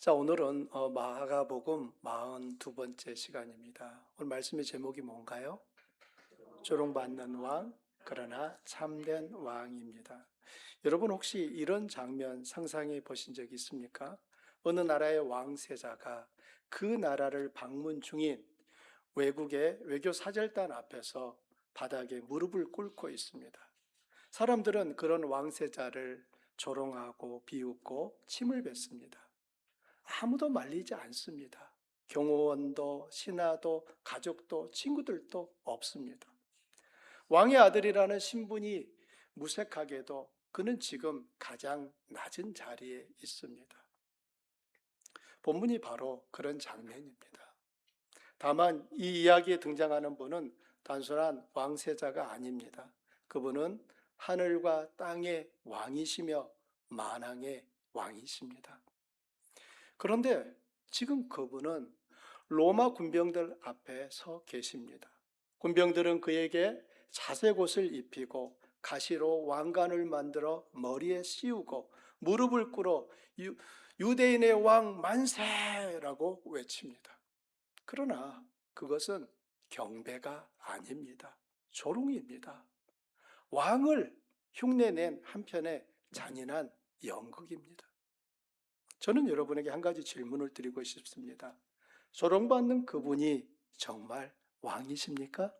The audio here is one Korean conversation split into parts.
자, 오늘은 마가복음 42번째 시간입니다. 오늘 말씀의 제목이 뭔가요? 조롱받는 왕, 그러나 참된 왕입니다. 여러분 혹시 이런 장면 상상해 보신 적 있습니까? 어느 나라의 왕세자가 그 나라를 방문 중인 외국의 외교 사절단 앞에서 바닥에 무릎을 꿇고 있습니다. 사람들은 그런 왕세자를 조롱하고 비웃고 침을 뱉습니다. 아무도 말리지 않습니다. 경호원도 신하도 가족도 친구들도 없습니다. 왕의 아들이라는 신분이 무색하게도 그는 지금 가장 낮은 자리에 있습니다. 본문이 바로 그런 장면입니다. 다만 이 이야기에 등장하는 분은 단순한 왕세자가 아닙니다. 그분은 하늘과 땅의 왕이시며 만왕의 왕이십니다. 그런데 지금 그분은 로마 군병들 앞에 서 계십니다. 군병들은 그에게 자색옷을 입히고 가시로 왕관을 만들어 머리에 씌우고 무릎을 꿇어 유대인의 왕 만세라고 외칩니다. 그러나 그것은 경배가 아닙니다. 조롱입니다. 왕을 흉내낸 한편의 잔인한 연극입니다. 저는 여러분에게 한 가지 질문을 드리고 싶습니다. 조롱받는 그분이 정말 왕이십니까?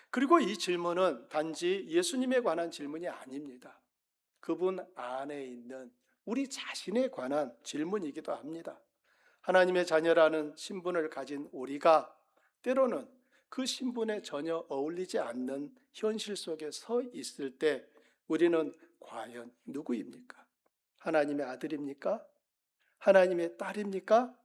그리고 이 질문은 단지 예수님에 관한 질문이 아닙니다. 그분 안에 있는 우리 자신에 관한 질문이기도 합니다. 하나님의 자녀라는 신분을 가진 우리가 때로는 그 신분에 전혀 어울리지 않는 현실 속에 서 있을 때 우리는 과연 누구입니까? 하나님의 아들입니까? 하나님의 딸입니까?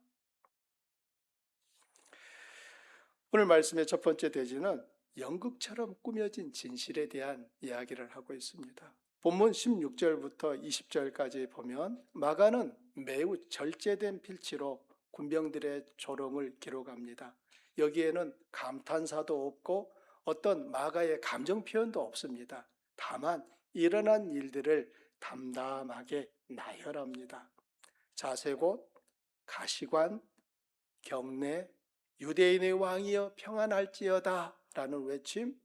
오늘 말씀의 첫 번째 대지는 연극처럼 꾸며진 진실에 대한 이야기를 하고 있습니다. 본문 16절부터 20절까지 보면 마가는 매우 절제된 필치로 군병들의 조롱을 기록합니다. 여기에는 감탄사도 없고 어떤 마가의 감정 표현도 없습니다. 다만 일어난 일들을 담담하게 나열합니다. 자색옷, 가시관, 경례, 유대인의 왕이여 평안할지어다 라는 외침,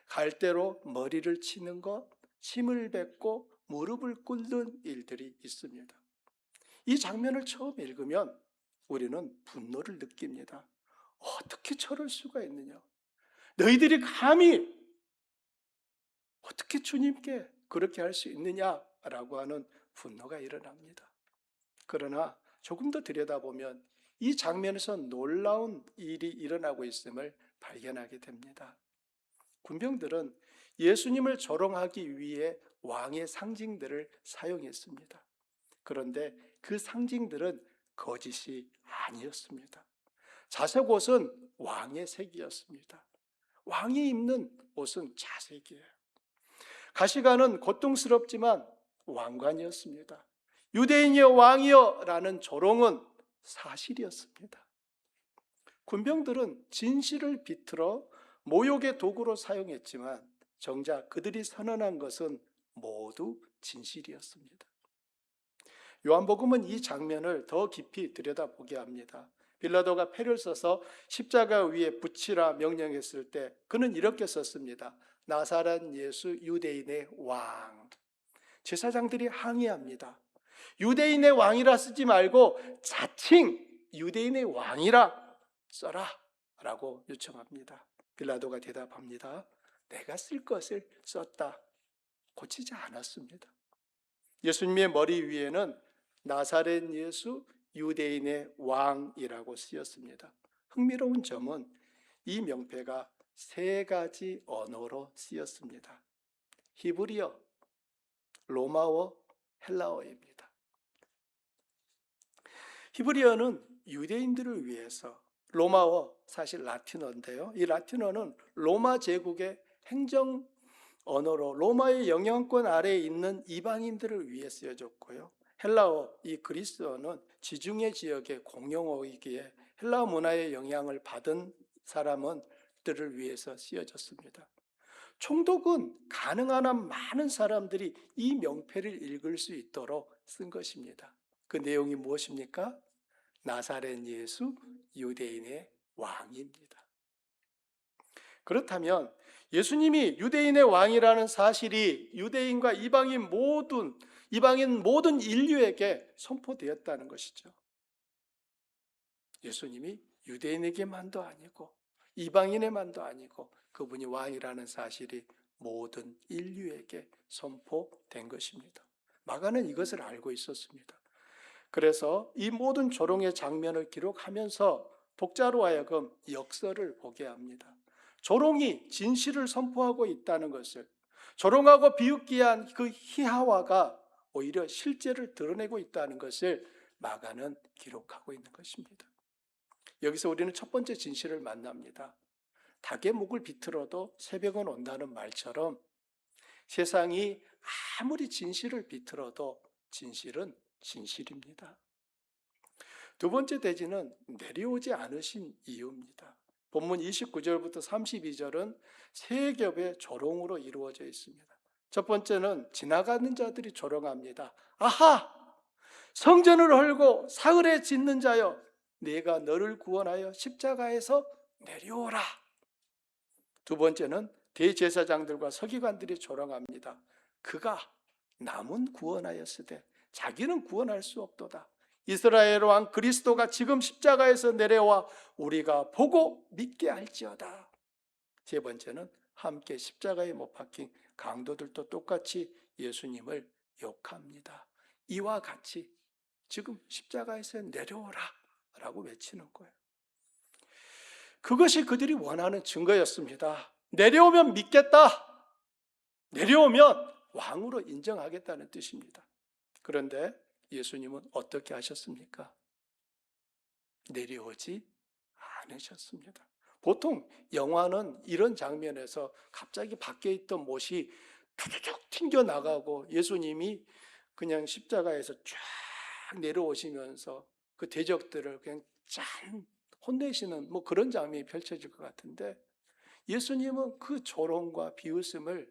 갈대로 머리를 치는 것, 침을 뱉고 무릎을 꿇는 일들이 있습니다. 이 장면을 처음 읽으면 우리는 분노를 느낍니다. 어떻게 저럴 수가 있느냐? 너희들이 감히 어떻게 주님께 그렇게 할 수 있느냐라고 하는 분노가 일어납니다. 그러나 조금 더 들여다보면 이 장면에서 놀라운 일이 일어나고 있음을 발견하게 됩니다. 군병들은 예수님을 조롱하기 위해 왕의 상징들을 사용했습니다. 그런데 그 상징들은 거짓이 아니었습니다. 자색옷은 왕의 색이었습니다. 왕이 입는 옷은 자색이에요. 가시관은 고통스럽지만 왕관이었습니다. 유대인이여 왕이여 라는 조롱은 사실이었습니다. 군병들은 진실을 비틀어 모욕의 도구로 사용했지만 정작 그들이 선언한 것은 모두 진실이었습니다. 요한복음은 이 장면을 더 깊이 들여다보게 합니다. 빌라도가 패를 써서 십자가 위에 붙이라 명령했을 때 그는 이렇게 썼습니다. 나사렛 예수 유대인의 왕. 제사장들이 항의합니다. 유대인의 왕이라 쓰지 말고 자칭 유대인의 왕이라 써라 라고 요청합니다. 빌라도가 대답합니다. 내가 쓸 것을 썼다. 고치지 않았습니다. 예수님의 머리 위에는 나사렛 예수 유대인의 왕이라고 쓰였습니다. 흥미로운 점은 이 명패가 세 가지 언어로 쓰였습니다. 히브리어, 로마어, 헬라어입니다. 히브리어는 유대인들을 위해서, 로마어 사실 라틴어인데요. 이 라틴어는 로마 제국의 행정 언어로 로마의 영향권 아래에 있는 이방인들을 위해 쓰여졌고요. 헬라어, 이 그리스어는 지중해 지역의 공용어이기에 헬라 문화의 영향을 받은 사람들을 위해서 쓰여졌습니다. 총독은 가능한 한 많은 사람들이 이 명패를 읽을 수 있도록 쓴 것입니다. 그 내용이 무엇입니까? 나사렛 예수 유대인의 왕입니다. 그렇다면 예수님이 유대인의 왕이라는 사실이 유대인과 이방인 모든 인류에게 선포되었다는 것이죠. 예수님이 유대인에게만도 아니고 이방인에만도 아니고 그분이 왕이라는 사실이 모든 인류에게 선포된 것입니다. 마가는 이것을 알고 있었습니다. 그래서 이 모든 조롱의 장면을 기록하면서 독자로 하여금 역설을 보게 합니다. 조롱이 진실을 선포하고 있다는 것을, 조롱하고 비웃기한 그 희화화가 오히려 실제를 드러내고 있다는 것을 마가는 기록하고 있는 것입니다. 여기서 우리는 첫 번째 진실을 만납니다. 닭의 목을 비틀어도 새벽은 온다는 말처럼 세상이 아무리 진실을 비틀어도 진실은 진실입니다. 두 번째 대지는 내려오지 않으신 이유입니다. 본문 29절부터 32절은 세 겹의 조롱으로 이루어져 있습니다. 첫 번째는 지나가는 자들이 조롱합니다. 아하! 성전을 헐고 사흘에 짓는 자여, 내가 너를 구원하여 십자가에서 내려오라. 두 번째는 대제사장들과 서기관들이 조롱합니다. 그가 남은 구원하였으되 자기는 구원할 수 없도다. 이스라엘 왕 그리스도가 지금 십자가에서 내려와 우리가 보고 믿게 할지어다. 세 번째는 함께 십자가에 못 박힌 강도들도 똑같이 예수님을 욕합니다. 이와 같이 지금 십자가에서 내려오라 라고 외치는 거예요. 그것이 그들이 원하는 증거였습니다. 내려오면 믿겠다. 내려오면 왕으로 인정하겠다는 뜻입니다. 그런데 예수님은 어떻게 하셨습니까? 내려오지 않으셨습니다. 보통 영화는 이런 장면에서 갑자기 밖에 있던 못이 툭툭 튕겨나가고 예수님이 그냥 십자가에서 쫙 내려오시면서 그 대적들을 그냥 짠 혼내시는 그런 장면이 펼쳐질 것 같은데, 예수님은 그 조롱과 비웃음을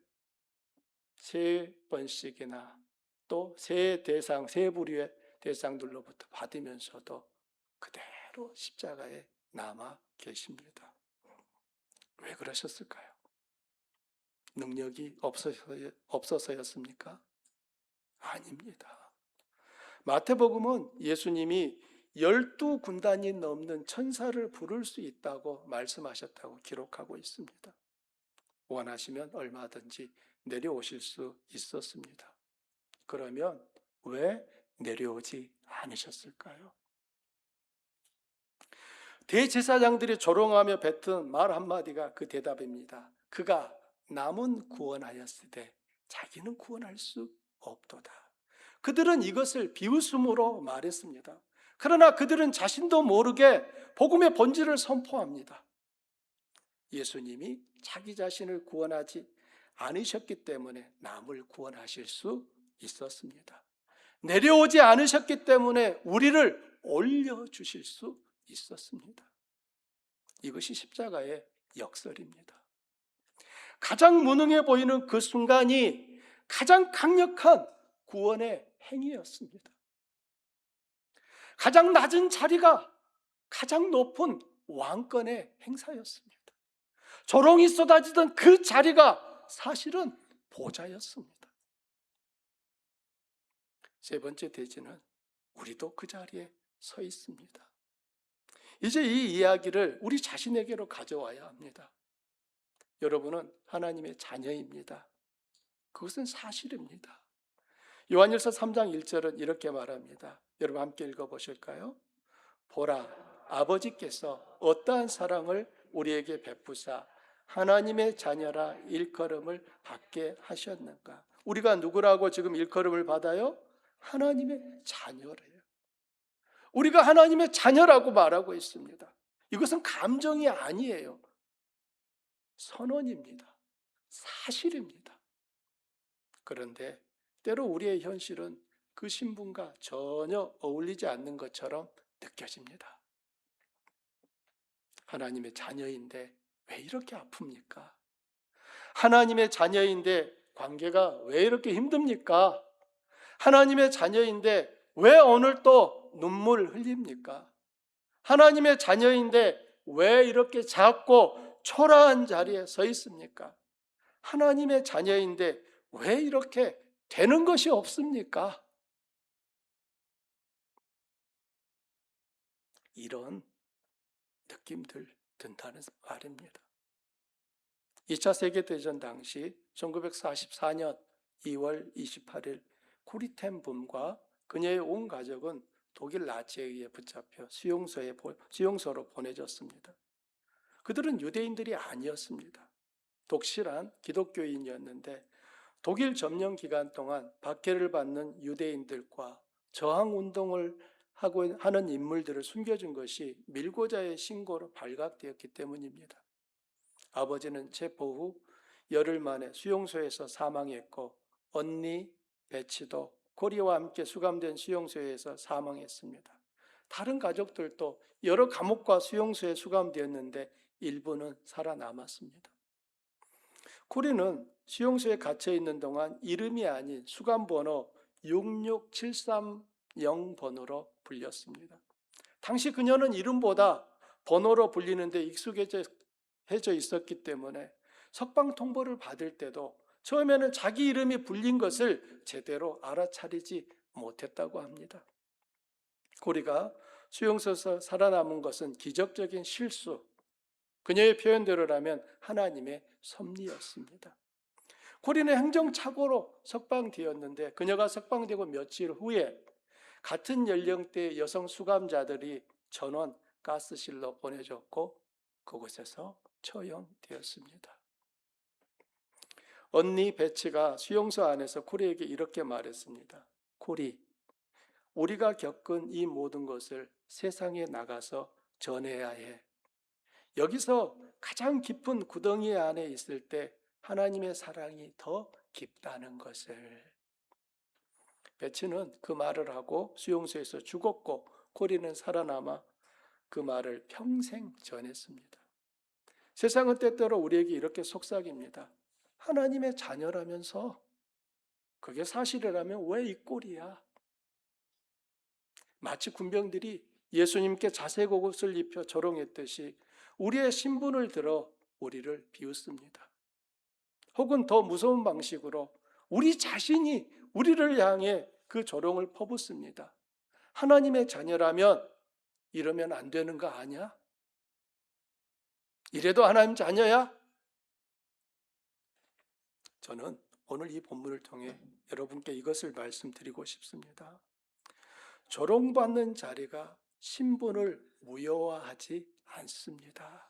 세 번씩이나 또 세 부류의 대상들로부터 받으면서도 그대로 십자가에 남아 계십니다. 왜 그러셨을까요? 능력이 없어서였습니까? 아닙니다. 마태복음은 예수님이 12군단이 넘는 천사를 부를 수 있다고 말씀하셨다고 기록하고 있습니다. 원하시면 얼마든지 내려오실 수 있었습니다. 그러면 왜 내려오지 않으셨을까요? 대제사장들이 조롱하며 뱉은 말 한마디가 그 대답입니다. 그가 남은 구원하였으되 자기는 구원할 수 없도다. 그들은 이것을 비웃음으로 말했습니다. 그러나 그들은 자신도 모르게 복음의 본질을 선포합니다. 예수님이 자기 자신을 구원하지 않으셨기 때문에 남을 구원하실 수 있었습니다. 내려오지 않으셨기 때문에 우리를 올려주실 수 있었습니다. 이것이 십자가의 역설입니다. 가장 무능해 보이는 그 순간이 가장 강력한 구원의 행위였습니다. 가장 낮은 자리가 가장 높은 왕권의 행사였습니다. 조롱이 쏟아지던 그 자리가 사실은 보좌였습니다. 세 번째 대지는 우리도 그 자리에 서 있습니다. 이제 이 이야기를 우리 자신에게로 가져와야 합니다. 여러분은 하나님의 자녀입니다. 그것은 사실입니다. 요한일서 3장 1절은 이렇게 말합니다. 여러분 함께 읽어보실까요? 보라, 아버지께서 어떠한 사랑을 우리에게 베푸사 하나님의 자녀라 일컬음을 받게 하셨는가. 우리가 누구라고 지금 일컬음을 받아요? 하나님의 자녀래요. 우리가 하나님의 자녀라고 말하고 있습니다. 이것은 감정이 아니에요. 선언입니다. 사실입니다. 그런데 때로 우리의 현실은 그 신분과 전혀 어울리지 않는 것처럼 느껴집니다. 하나님의 자녀인데 왜 이렇게 아픕니까? 하나님의 자녀인데 관계가 왜 이렇게 힘듭니까? 하나님의 자녀인데 왜 오늘 또 눈물 흘립니까? 하나님의 자녀인데 왜 이렇게 작고 초라한 자리에 서 있습니까? 하나님의 자녀인데 왜 이렇게 되는 것이 없습니까? 이런 느낌들 든다는 말입니다. 2차 세계대전 당시 1944년 2월 28일 쿠리텐 붐과 그녀의 온 가족은 독일 나치에 의해 붙잡혀 수용소로 보내졌습니다. 그들은 유대인들이 아니었습니다. 독실한 기독교인이었는데 독일 점령 기간 동안 박해를 받는 유대인들과 저항운동을 하는 인물들을 숨겨준 것이 밀고자의 신고로 발각되었기 때문입니다. 아버지는 체포 후 열흘 만에 수용소에서 사망했고 언니 베치도 코리와 함께 수감된 수용소에서 사망했습니다. 다른 가족들도 여러 감옥과 수용소에 수감되었는데 일부는 살아남았습니다. 코리는 수용소에 갇혀 있는 동안 이름이 아닌 수감번호 66730번으로 불렸습니다. 당시 그녀는 이름보다 번호로 불리는데 익숙해져 있었기 때문에 석방 통보를 받을 때도 처음에는 자기 이름이 불린 것을 제대로 알아차리지 못했다고 합니다. 코리가 수용소에서 살아남은 것은 기적적인 실수, 그녀의 표현대로라면 하나님의 섭리였습니다. 코리는 행정착오로 석방되었는데 그녀가 석방되고 며칠 후에 같은 연령대의 여성 수감자들이 전원 가스실로 보내졌고 그곳에서 처형되었습니다. 언니 베치가 수용소 안에서 코리에게 이렇게 말했습니다. 코리, 우리가 겪은 이 모든 것을 세상에 나가서 전해야 해. 여기서 가장 깊은 구덩이 안에 있을 때 하나님의 사랑이 더 깊다는 것을. 베치는 그 말을 하고 수용소에서 죽었고 코리는 살아남아 그 말을 평생 전했습니다. 세상은 때때로 우리에게 이렇게 속삭입니다. 하나님의 자녀라면서 그게 사실이라면 왜 이 꼴이야? 마치 군병들이 예수님께 자색 옷을 입혀 조롱했듯이 우리의 신분을 들어 우리를 비웃습니다. 혹은 더 무서운 방식으로 우리 자신이 우리를 향해 그 조롱을 퍼붓습니다. 하나님의 자녀라면 이러면 안 되는 거 아니야? 이래도 하나님 자녀야? 저는 오늘 이 본문을 통해 여러분께 이것을 말씀드리고 싶습니다. 조롱받는 자리가 신분을 무효화하지 않습니다.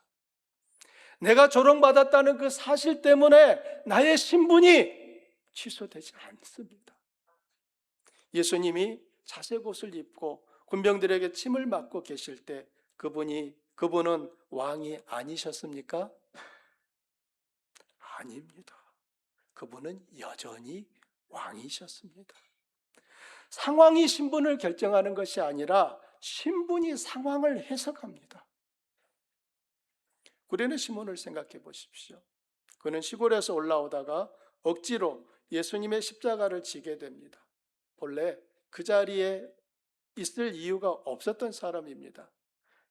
내가 조롱받았다는 그 사실 때문에 나의 신분이 취소되지 않습니다. 예수님이 자색 옷을 입고 군병들에게 침을 맞고 계실 때 그분은 왕이 아니셨습니까? 아닙니다. 그분은 여전히 왕이셨습니다. 상황이 신분을 결정하는 것이 아니라 신분이 상황을 해석합니다. 구레네 시몬을 생각해 보십시오. 그는 시골에서 올라오다가 억지로 예수님의 십자가를 지게 됩니다. 본래 그 자리에 있을 이유가 없었던 사람입니다.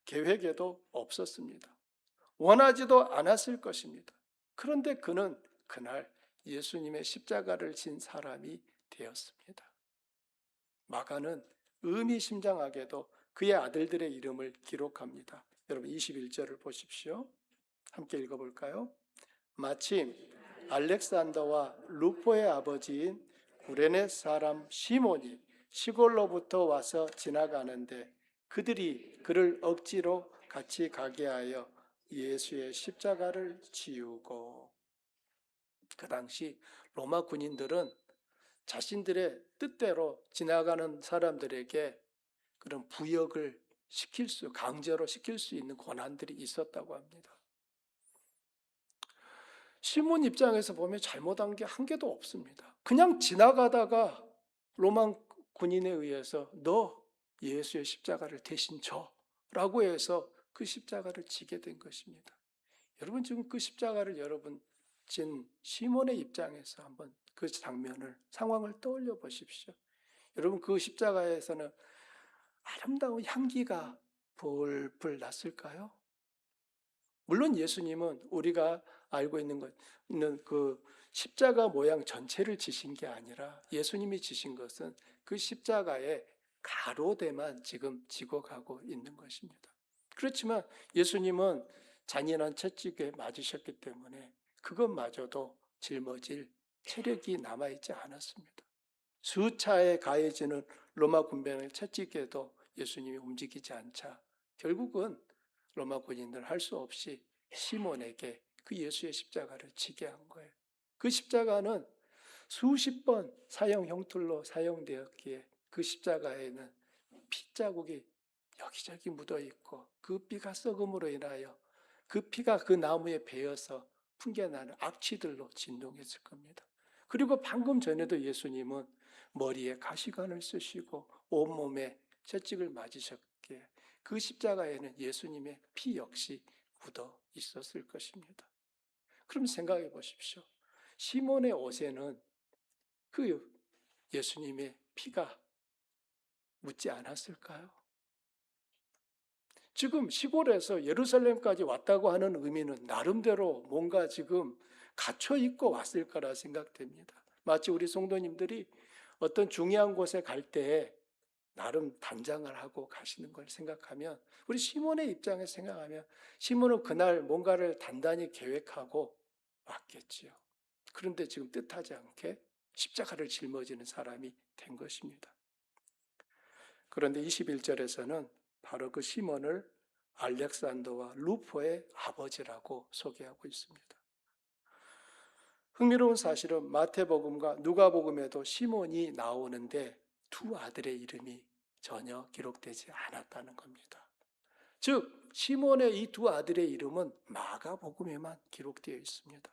계획에도 없었습니다. 원하지도 않았을 것입니다. 그런데 그는 그날 예수님의 십자가를 진 사람이 되었습니다. 마가는 의미심장하게도 그의 아들들의 이름을 기록합니다. 여러분 21절을 보십시오. 함께 읽어볼까요? 마침 알렉산더와 루포의 아버지인 구레네 사람 시몬이 시골로부터 와서 지나가는데 그들이 그를 억지로 같이 가게 하여 예수의 십자가를 지우고. 그 당시 로마 군인들은 자신들의 뜻대로 지나가는 사람들에게 그런 부역을 강제로 시킬 수 있는 권한들이 있었다고 합니다. 시몬 입장에서 보면 잘못한 게 한 개도 없습니다. 그냥 지나가다가 로마 군인에 의해서 너 예수의 십자가를 대신 져라고 해서 그 십자가를 지게 된 것입니다. 여러분 지금 그 십자가를 여러분 진 시몬의 입장에서 한번 그 상황을 떠올려 보십시오. 여러분, 그 십자가에서는 아름다운 향기가 불불 났을까요? 물론 예수님은 우리가 알고 있는 그 십자가 모양 전체를 지신 게 아니라 예수님이 지신 것은 그 십자가의 가로대만 지금 지고 가고 있는 것입니다. 그렇지만 예수님은 잔인한 채찍에 맞으셨기 때문에 그것마저도 짊어질 체력이 남아있지 않았습니다. 수차에 가해지는 로마 군병의 채찍에도 예수님이 움직이지 않자 결국은 로마 군인들 할 수 없이 시몬에게 그 예수의 십자가를 지게 한 거예요. 그 십자가는 수십 번 사형 형틀로 사용되었기에 그 십자가에는 핏자국이 여기저기 묻어 있고 그 피가 썩음으로 인하여 그 피가 그 나무에 베어서 풍겨나는 악취들로 진동했을 겁니다. 그리고 방금 전에도 예수님은 머리에 가시관을 쓰시고 온몸에 채찍을 맞으셨기에 그 십자가에는 예수님의 피 역시 묻어 있었을 것입니다. 그럼 생각해 보십시오. 시몬의 옷에는 그 예수님의 피가 묻지 않았을까요? 지금 시골에서 예루살렘까지 왔다고 하는 의미는 나름대로 뭔가 지금 갇혀 있고 왔을 거라 생각됩니다. 마치 우리 성도님들이 어떤 중요한 곳에 갈 때 나름 단장을 하고 가시는 걸 생각하면 우리 시몬의 입장에서 생각하면 시몬은 그날 뭔가를 단단히 계획하고 왔겠지요. 그런데 지금 뜻하지 않게 십자가를 짊어지는 사람이 된 것입니다. 그런데 21절에서는 바로 그 시몬을 알렉산더와 루포의 아버지라고 소개하고 있습니다. 흥미로운 사실은 마태복음과 누가복음에도 시몬이 나오는데 두 아들의 이름이 전혀 기록되지 않았다는 겁니다. 즉 시몬의 이 두 아들의 이름은 마가복음에만 기록되어 있습니다.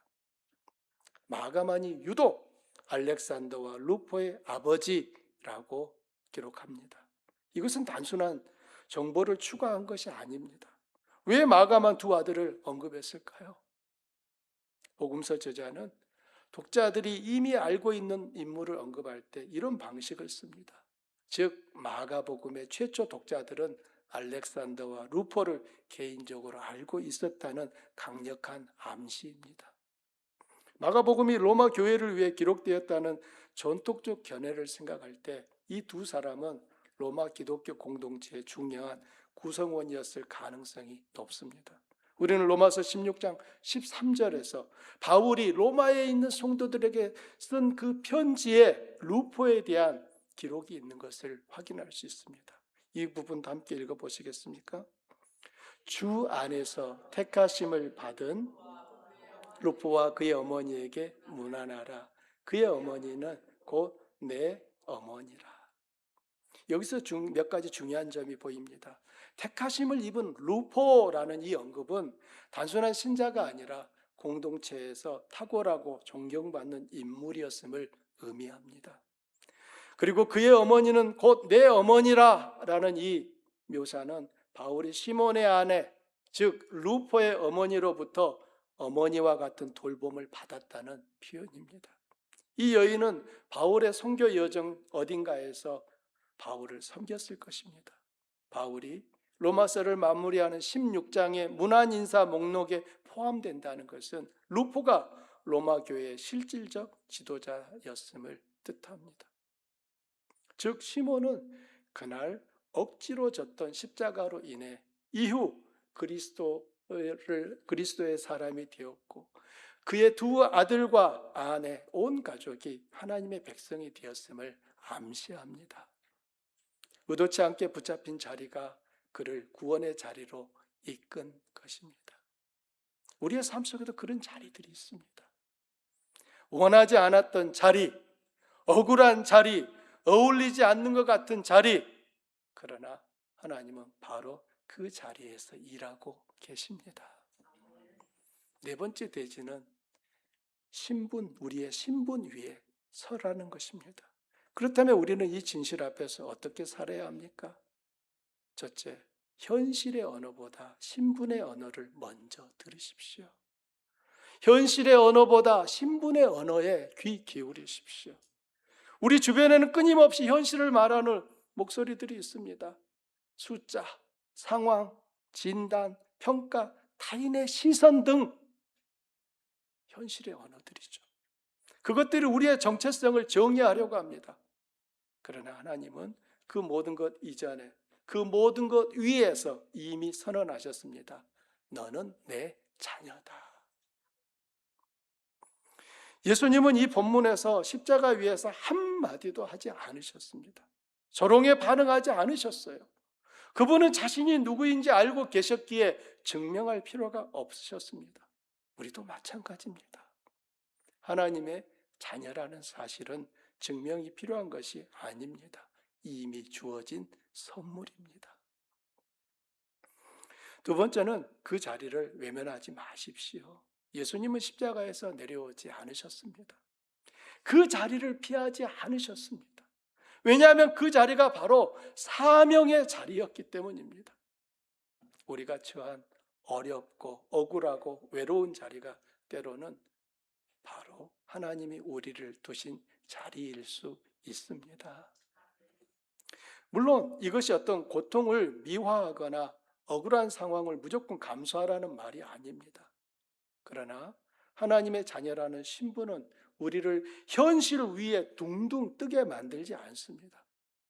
마가만이 유독 알렉산더와 루포의 아버지라고 기록합니다. 이것은 단순한 정보를 추가한 것이 아닙니다. 왜 마가만 두 아들을 언급했을까요? 복음서 저자는 독자들이 이미 알고 있는 인물을 언급할 때 이런 방식을 씁니다. 즉 마가복음의 최초 독자들은 알렉산더와 루포를 개인적으로 알고 있었다는 강력한 암시입니다. 마가복음이 로마 교회를 위해 기록되었다는 전통적 견해를 생각할 때 이 두 사람은 로마 기독교 공동체의 중요한 구성원이었을 가능성이 높습니다. 우리는 로마서 16장 13절에서 바울이 로마에 있는 성도들에게 쓴 그 편지에 루포에 대한 기록이 있는 것을 확인할 수 있습니다. 이 부분도 함께 읽어보시겠습니까? 주 안에서 택하심을 받은 루포와 그의 어머니에게 문안하라. 그의 어머니는 곧 내 어머니라. 여기서 몇 가지 중요한 점이 보입니다. 택하심을 입은 루포라는 이 언급은 단순한 신자가 아니라 공동체에서 탁월하고 존경받는 인물이었음을 의미합니다. 그리고 그의 어머니는 곧 내 어머니라라는 이 묘사는 바울이 시몬의 아내, 즉 루포의 어머니로부터 어머니와 같은 돌봄을 받았다는 표현입니다. 이 여인은 바울의 선교 여정 어딘가에서 바울을 섬겼을 것입니다. 바울이 로마서를 마무리하는 16장의 문안 인사 목록에 포함된다는 것은 루포가 로마 교회의 실질적 지도자였음을 뜻합니다. 즉 시몬은 그날 억지로 졌던 십자가로 인해 이후 그리스도의 사람이 되었고 그의 두 아들과 아내 온 가족이 하나님의 백성이 되었음을 암시합니다. 의도치 않게 붙잡힌 자리가 그를 구원의 자리로 이끈 것입니다. 우리의 삶 속에도 그런 자리들이 있습니다. 원하지 않았던 자리, 억울한 자리, 어울리지 않는 것 같은 자리, 그러나 하나님은 바로 그 자리에서 일하고 계십니다. 네 번째 대지는 우리의 신분 위에 서라는 것입니다. 그렇다면 우리는 이 진실 앞에서 어떻게 살아야 합니까? 첫째, 현실의 언어보다 신분의 언어를 먼저 들으십시오. 현실의 언어보다 신분의 언어에 귀 기울이십시오. 우리 주변에는 끊임없이 현실을 말하는 목소리들이 있습니다. 숫자, 상황, 진단, 평가, 타인의 시선 등 현실의 언어들이죠. 그것들이 우리의 정체성을 정의하려고 합니다. 그러나 하나님은 그 모든 것 이전에, 그 모든 것 위에서 이미 선언하셨습니다. 너는 내 자녀다. 예수님은 이 본문에서 십자가 위에서 한마디도 하지 않으셨습니다. 조롱에 반응하지 않으셨어요. 그분은 자신이 누구인지 알고 계셨기에 증명할 필요가 없으셨습니다. 우리도 마찬가지입니다. 하나님의 자녀라는 사실은 증명이 필요한 것이 아닙니다. 이미 주어진 선물입니다. 두 번째는 그 자리를 외면하지 마십시오. 예수님은 십자가에서 내려오지 않으셨습니다. 그 자리를 피하지 않으셨습니다. 왜냐하면 그 자리가 바로 사명의 자리였기 때문입니다. 우리가 처한 어렵고 억울하고 외로운 자리가 때로는 바로 하나님이 우리를 두신 자리일 수 있습니다. 물론 이것이 어떤 고통을 미화하거나 억울한 상황을 무조건 감수하라는 말이 아닙니다. 그러나 하나님의 자녀라는 신분은 우리를 현실 위에 둥둥 뜨게 만들지 않습니다.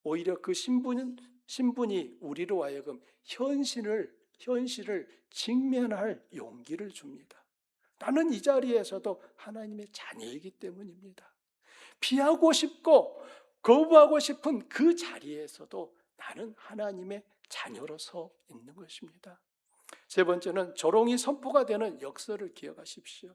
오히려 그 신분이 우리로 하여금 현실을 직면할 용기를 줍니다. 나는 이 자리에서도 하나님의 자녀이기 때문입니다. 피하고 싶고 거부하고 싶은 그 자리에서도 나는 하나님의 자녀로서 있는 것입니다. 세 번째는 조롱이 선포가 되는 역설을 기억하십시오.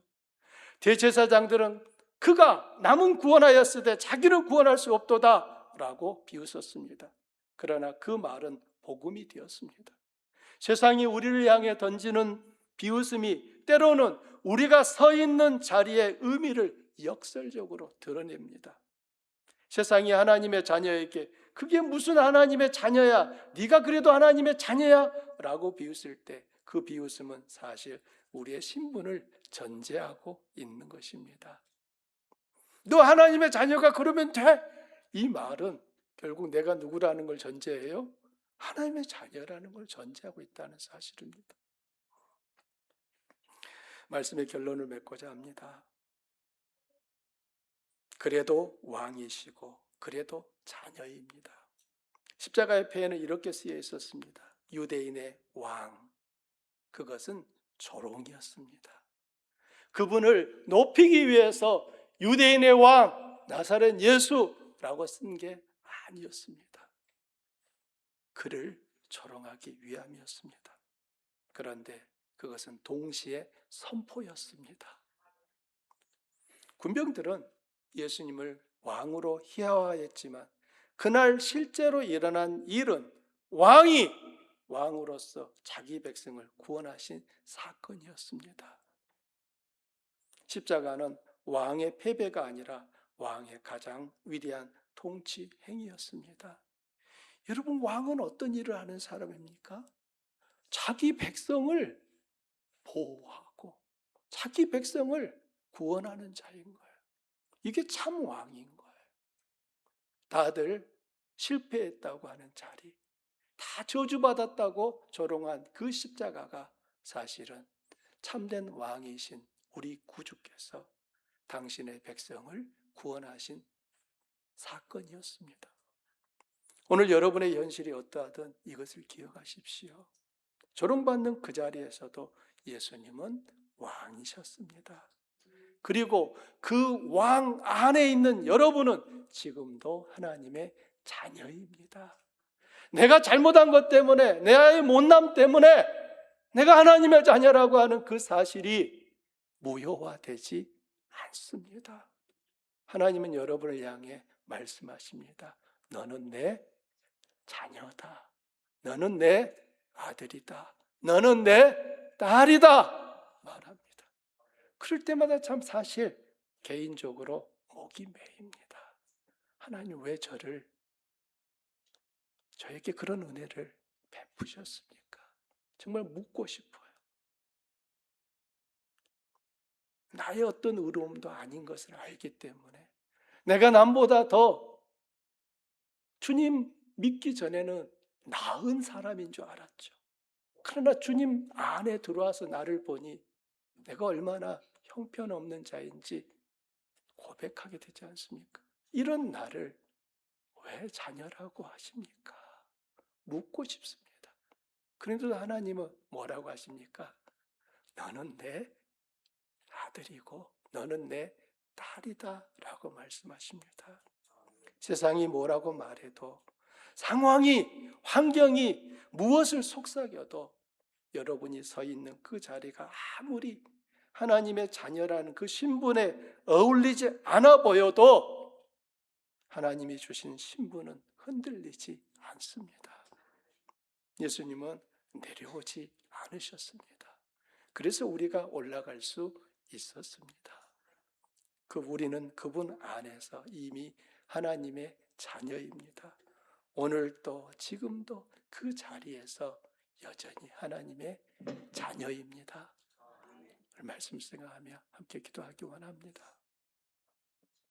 대제사장들은 그가 남은 구원하였으되 자기는 구원할 수 없도다 라고 비웃었습니다. 그러나 그 말은 복음이 되었습니다. 세상이 우리를 향해 던지는 비웃음이 때로는 우리가 서 있는 자리의 의미를 역설적으로 드러냅니다. 세상이 하나님의 자녀에게 그게 무슨 하나님의 자녀야? 네가 그래도 하나님의 자녀야? 라고 비웃을 때 그 비웃음은 사실 우리의 신분을 전제하고 있는 것입니다. 너 하나님의 자녀가 그러면 돼? 이 말은 결국 내가 누구라는 걸 전제해요? 하나님의 자녀라는 걸 전제하고 있다는 사실입니다. 말씀의 결론을 맺고자 합니다. 그래도 왕이시고 그래도 자녀입니다. 십자가의 패에는 이렇게 쓰여 있었습니다. 유대인의 왕, 그것은 조롱이었습니다. 그분을 높이기 위해서 유대인의 왕, 나사렛 예수라고 쓴 게 아니었습니다. 그를 조롱하기 위함이었습니다. 그런데 그것은 동시에 선포였습니다. 군병들은 예수님을 왕으로 희화화했지만 그날 실제로 일어난 일은 왕이 왕으로서 자기 백성을 구원하신 사건이었습니다. 십자가는 왕의 패배가 아니라 왕의 가장 위대한 통치 행위였습니다. 여러분, 왕은 어떤 일을 하는 사람입니까? 자기 백성을 보호하고 자기 백성을 구원하는 자인 거예요. 이게 참 왕인 거예요. 다들 실패했다고 하는 자리, 다 저주받았다고 조롱한 그 십자가가 사실은 참된 왕이신 우리 구주께서 당신의 백성을 구원하신 사건이었습니다. 오늘 여러분의 현실이 어떠하든 이것을 기억하십시오. 조롱받는 그 자리에서도 예수님은 왕이셨습니다. 그리고 그 왕 안에 있는 여러분은 지금도 하나님의 자녀입니다. 내가 잘못한 것 때문에, 내 못남 때문에 내가 하나님의 자녀라고 하는 그 사실이 무효화되지 않습니다. 하나님은 여러분을 향해 말씀하십니다. 너는 내 자녀다. 너는 내 아들이다. 너는 내 딸이다. 말합니다. 그럴 때마다 참 사실 개인적으로 목이 메입니다. 하나님 왜 저에게 그런 은혜를 베푸셨습니까? 정말 묻고 싶어요. 나의 어떤 의로움도 아닌 것을 알기 때문에 내가 남보다 더 주님 믿기 전에는 나은 사람인 줄 알았죠. 그러나 주님 안에 들어와서 나를 보니 내가 얼마나 형편없는 자인지 고백하게 되지 않습니까? 이런 나를 왜 자녀라고 하십니까? 묻고 싶습니다. 그런데도 하나님은 뭐라고 하십니까? 너는 내 아들이고 너는 내 딸이다 라고 말씀하십니다. 세상이 뭐라고 말해도, 상황이, 환경이 무엇을 속삭여도 여러분이 서 있는 그 자리가 아무리 하나님의 자녀라는 그 신분에 어울리지 않아 보여도 하나님이 주신 신분은 흔들리지 않습니다. 예수님은 내려오지 않으셨습니다. 그래서 우리가 올라갈 수 있었습니다. 우리는 그분 안에서 이미 하나님의 자녀입니다. 오늘도 지금도 그 자리에서 여전히 하나님의 자녀입니다. 말씀 생각하며 함께 기도하기 원합니다.